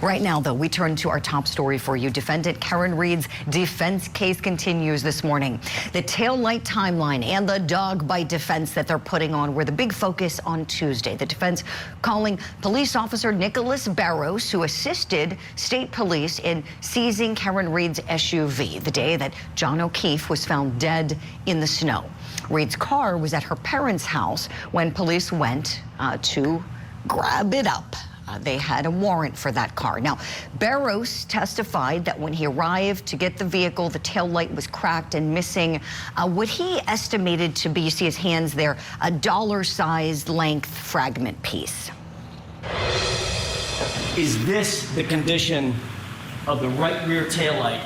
Right now, though, we turn to our top story for you. Defendant Karen Reed's defense case continues this morning. The taillight timeline and the dog bite defense that they're putting on were the big focus on Tuesday. The defense calling police officer Nicholas Barros, who assisted state police in seizing Karen Reed's SUV the day that John O'Keefe was found dead in the snow. Reed's car was at her parents' house when police went to grab it up. They had a warrant for that car. Now, Barros testified that when he arrived to get the vehicle, the taillight was cracked and missing what he estimated to be, you see his hands there, a dollar-sized length fragment piece. Is this the condition of the right rear taillight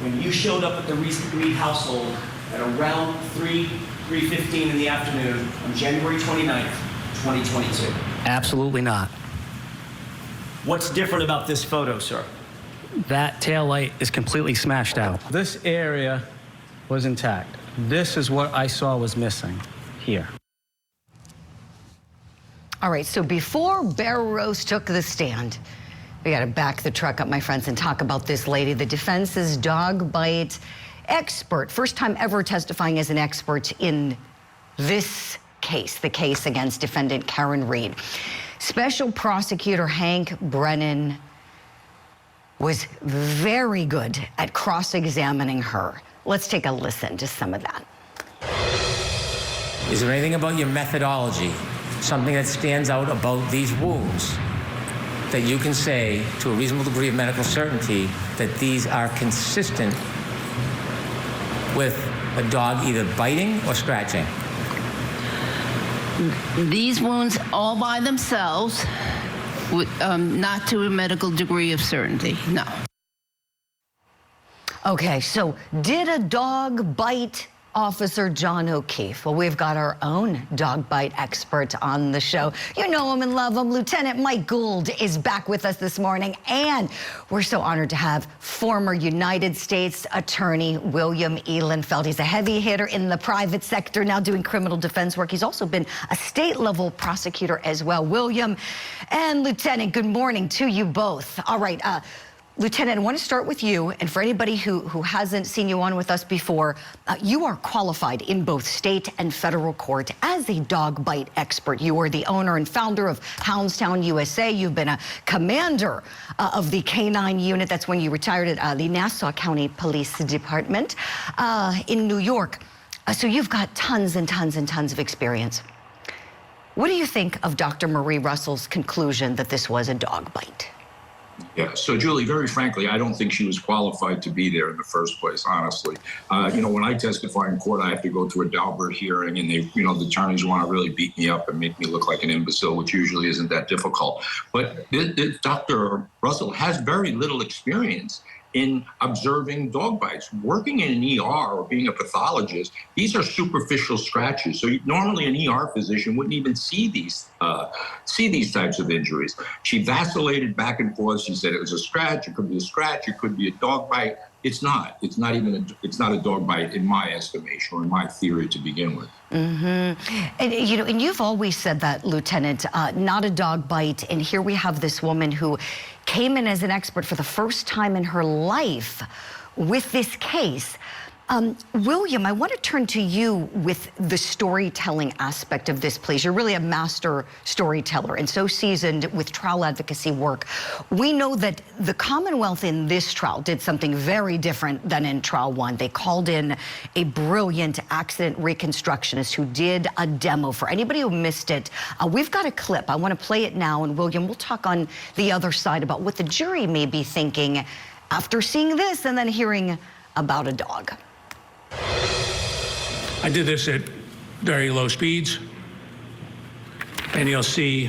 when you showed up at the Reed household at around 3:15 in the afternoon on January 29th, 2022? Absolutely not. What's different about this photo, sir? That taillight is completely smashed out. This area was intact. This is what I saw was missing here. All right, so before Barros took the stand, we got to back the truck up, my friends, and talk about this lady, the defense's dog bite expert. First time ever testifying as an expert in this case, the case against defendant Karen Reed. Special Prosecutor Hank Brennan was very good at cross-examining her. Let's take a listen to some of that. Is there anything about your methodology, something that stands out about these wounds, that you can say to a reasonable degree of medical certainty that these are consistent with a dog either biting or scratching? These wounds all by themselves, not to a medical degree of certainty, no. Okay, so did a dog bite Officer John O'Keefe? Well, we've got our own dog bite expert on the show. You know him and love him. Lieutenant Mike Gould is back with us this morning, and we're so honored to have former United States Attorney William Ehlenfeld. He's a heavy hitter in the private sector, now doing criminal defense work. He's also been a state-level prosecutor as well. William and Lieutenant, good morning to you both. All right, Lieutenant, I want to start with you, and for anybody who hasn't seen you on with us before, you are qualified in both state and federal court as a dog bite expert. You are the owner and founder of Houndstown USA. You've been a commander of the K-9 unit. That's when you retired at the Nassau County Police Department in New York. So you've got tons and tons and tons of experience. What do you think of Dr. Marie Russell's conclusion that this was a dog bite? Yeah, so Julie, very frankly, I don't think she was qualified to be there in the first place, honestly. You know, when I testify in court, I have to go through a Daubert hearing, and they, you know, the attorneys want to really beat me up and make me look like an imbecile, which usually isn't that difficult. But Dr. Russell has very little experience in observing dog bites. Working in an ER or being a pathologist, these are superficial scratches. So normally an ER physician wouldn't even see these types of injuries. She vacillated back and forth. She said it was a scratch. It could be a scratch. It could be a dog bite. It's not. It's not a dog bite in my estimation or in my theory to begin with. Mm-hmm. And you know, and you've always said that, Lieutenant, not a dog bite. And here we have this woman who came in as an expert for the first time in her life with this case. William, I want to turn to you with the storytelling aspect of this, please. You're really a master storyteller and so seasoned with trial advocacy work. We know that the Commonwealth in this trial did something very different than in trial one. They called in a brilliant accident reconstructionist who did a demo. For anybody who missed it, we've got a clip. I want to play it now, and William, we'll talk on the other side about what the jury may be thinking after seeing this and then hearing about a dog. I did this at very low speeds, and you'll see,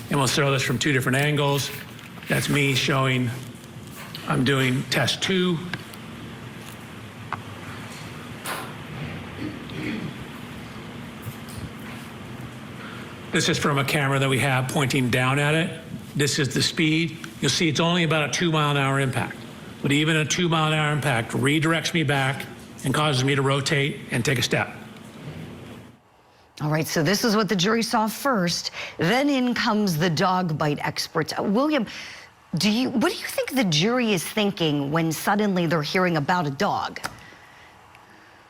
and we'll throw this from two different angles. That's me showing I'm doing test 2. This is from a camera that we have pointing down at it. This is the speed. You'll see it's only about a 2-mile-an-hour impact, but even a 2-mile-an-hour impact redirects me back and causes me to rotate and take a step. All right, so this is what the jury saw first. Then in comes the dog bite experts. William, What do you think the jury is thinking when suddenly they're hearing about a dog?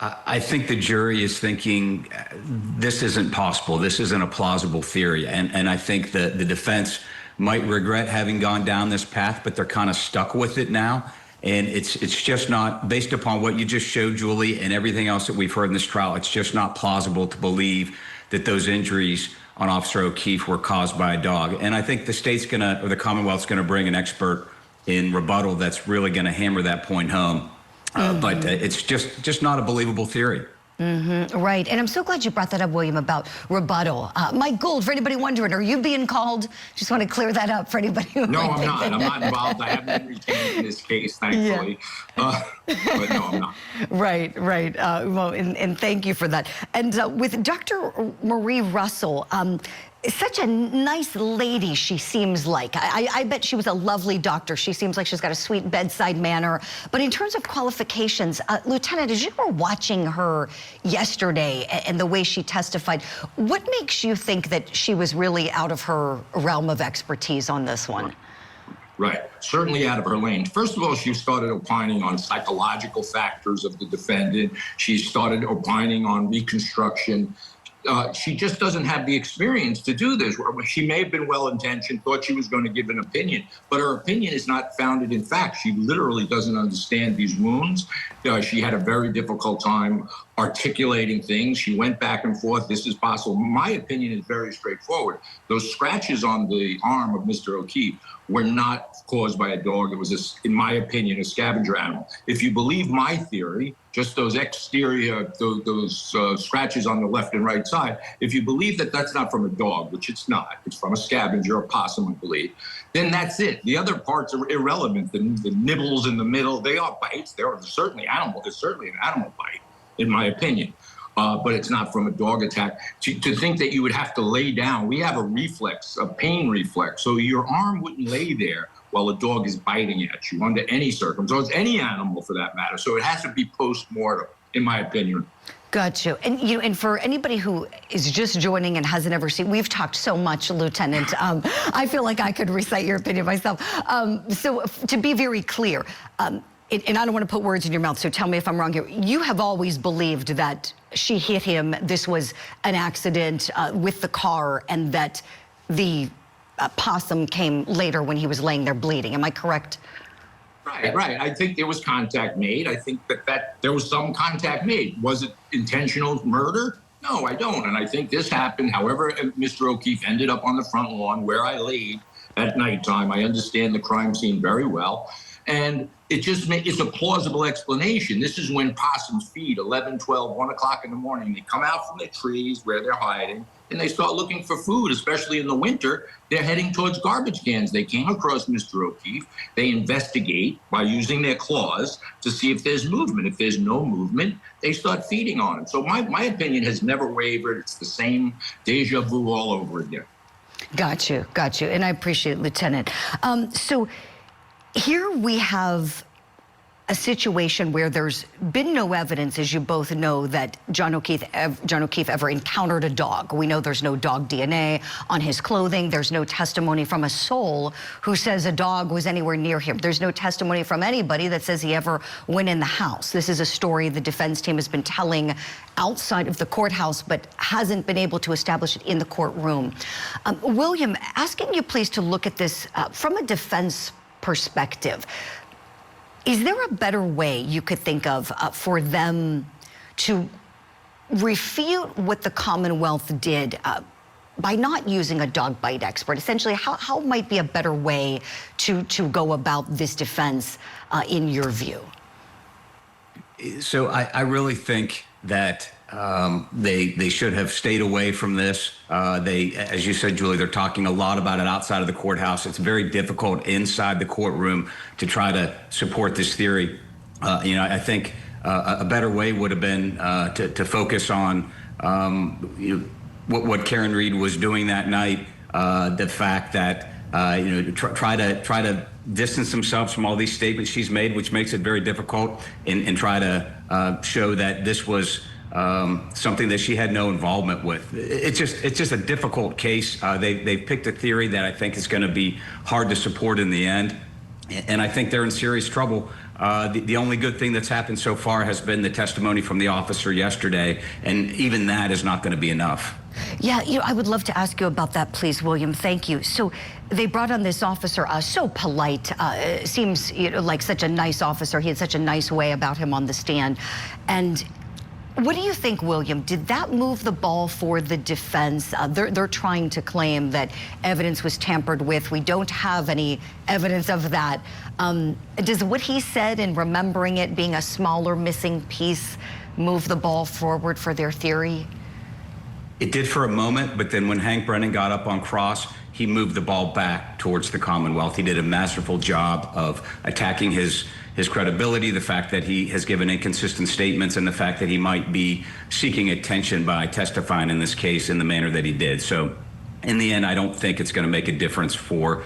I think the jury is thinking this isn't possible. This isn't a plausible theory. And I think that the defense might regret having gone down this path, but they're kind of stuck with it now. And it's just not, based upon what you just showed, Julie, and everything else that we've heard in this trial, it's just not plausible to believe that those injuries on Officer O'Keefe were caused by a dog. And I think the state's or the Commonwealth's gonna bring an expert in rebuttal that's really gonna hammer that point home. But it's just not a believable theory. Right, and I'm so glad you brought that up, William, about rebuttal. Mike Gould, for anybody wondering, are you being called? Just want to clear that up for anybody who No, might I'm think not. that- I'm not involved. I haven't been retained in this case, thankfully. But no, I'm not. Right. Well, and thank you for that. And with Dr. Marie Russell, such a nice lady she seems like. I bet she was a lovely doctor. She seems like she's got a sweet bedside manner. But in terms of qualifications, Lieutenant, as you were watching her yesterday and the way she testified, what makes you think that she was really out of her realm of expertise on this one? Right. Certainly out of her lane. First of all, she started opining on psychological factors of the defendant. She started opining on reconstruction. She just doesn't have the experience to do this. She may have been well-intentioned, thought she was going to give an opinion, but her opinion is not founded in fact. She literally doesn't understand these wounds. She had a very difficult time articulating things. She went back and forth. This is possible. My opinion is very straightforward. Those scratches on the arm of Mr. O'Keefe were not caused by a dog. It was, in my opinion, a scavenger animal. If you believe my theory, just those exterior, those scratches on the left and right side, if you believe that that's not from a dog, which it's not, it's from a scavenger, a possum, I believe, then that's it. The other parts are irrelevant. The nibbles in the middle, they are bites. There's certainly an animal bite, in my opinion. But it's not from a dog attack. To think that you would have to lay down, we have a reflex, a pain reflex, so your arm wouldn't lay there while a dog is biting at you under any circumstance, any animal for that matter. So it has to be post-mortem, in my opinion. Got you. And for anybody who is just joining and hasn't ever seen, we've talked so much, Lieutenant. I feel like I could recite your opinion myself. So to be very clear, and I don't want to put words in your mouth, so tell me if I'm wrong here. You have always believed that she hit him, this was an accident with the car, and that the possum came later when he was laying there bleeding. Am I correct? Right. I think there was contact made. I think that there was some contact made. Was it intentional murder? No, I don't. And I think this happened. However, Mr. O'Keefe ended up on the front lawn where I laid at nighttime. I understand the crime scene very well. And it's a plausible explanation. This is when possums feed 11, 12, 1 o'clock in the morning. They come out from the trees where they're hiding and they start looking for food, especially in the winter. They're heading towards garbage cans. They came across Mr. O'Keefe. They investigate by using their claws to see if there's movement. If there's no movement, they start feeding on him. So my opinion has never wavered. It's the same deja vu all over again. Got you. And I appreciate it, Lieutenant. So here we have a situation where there's been no evidence, as you both know, that John O'Keefe ever encountered a dog. We know there's no dog DNA on his clothing. There's no testimony from a soul who says a dog was anywhere near him. There's no testimony from anybody that says he ever went in the house. This is a story the defense team has been telling outside of the courthouse, but hasn't been able to establish it in the courtroom. William, asking you please to look at this from a defense perspective. Is there a better way you could think of for them to refute what the Commonwealth did by not using a dog bite expert? Essentially, how might be a better way to go about this defense in your view? So I really think that they should have stayed away from this. As you said, Julie, they're talking a lot about it outside of the courthouse. It's very difficult inside the courtroom to try to support this theory. I think a better way would have been to focus on what Karen Reed was doing that night. The fact that try to distance themselves from all these statements she's made, which makes it very difficult, and try to show that this was something that she had no involvement with. It's just a difficult case. They've picked a theory that I think is going to be hard to support in the end, and I think they're in serious trouble. The only good thing that's happened so far has been the testimony from the officer yesterday, and even that is not going to be enough. Yeah, I would love to ask you about that, please, William. Thank you. So they brought on this officer, so polite, seems like such a nice officer. He had such a nice way about him on the stand. And what do you think, William? Did that move the ball for the defense? They're trying to claim that evidence was tampered with. We don't have any evidence of that. Does what he said and remembering it being a smaller missing piece move the ball forward for their theory? It did for a moment, but then when Hank Brennan got up on cross, he moved the ball back towards the Commonwealth. He did a masterful job of attacking his credibility, the fact that he has given inconsistent statements, and the fact that he might be seeking attention by testifying in this case in the manner that he did. So in the end, I don't think it's going to make a difference for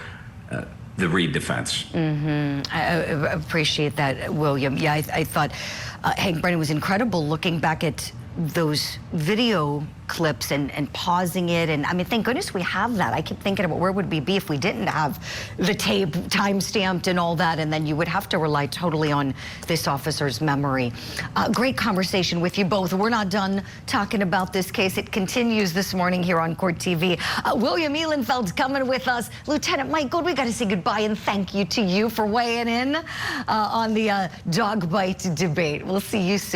the Reed defense. I appreciate that, William. Yeah, I thought Hank Brennan was incredible looking back at those video clips and pausing it. And I mean, thank goodness we have that. I keep thinking about where would we be if we didn't have the tape time-stamped and all that, and then you would have to rely totally on this officer's memory. Great conversation with you both. We're not done talking about this case. It continues this morning here on Court TV. William Ehlenfeld's coming with us. Lieutenant Mike Gould, we got to say goodbye and thank you to you for weighing in on the dog bite debate. We'll see you soon.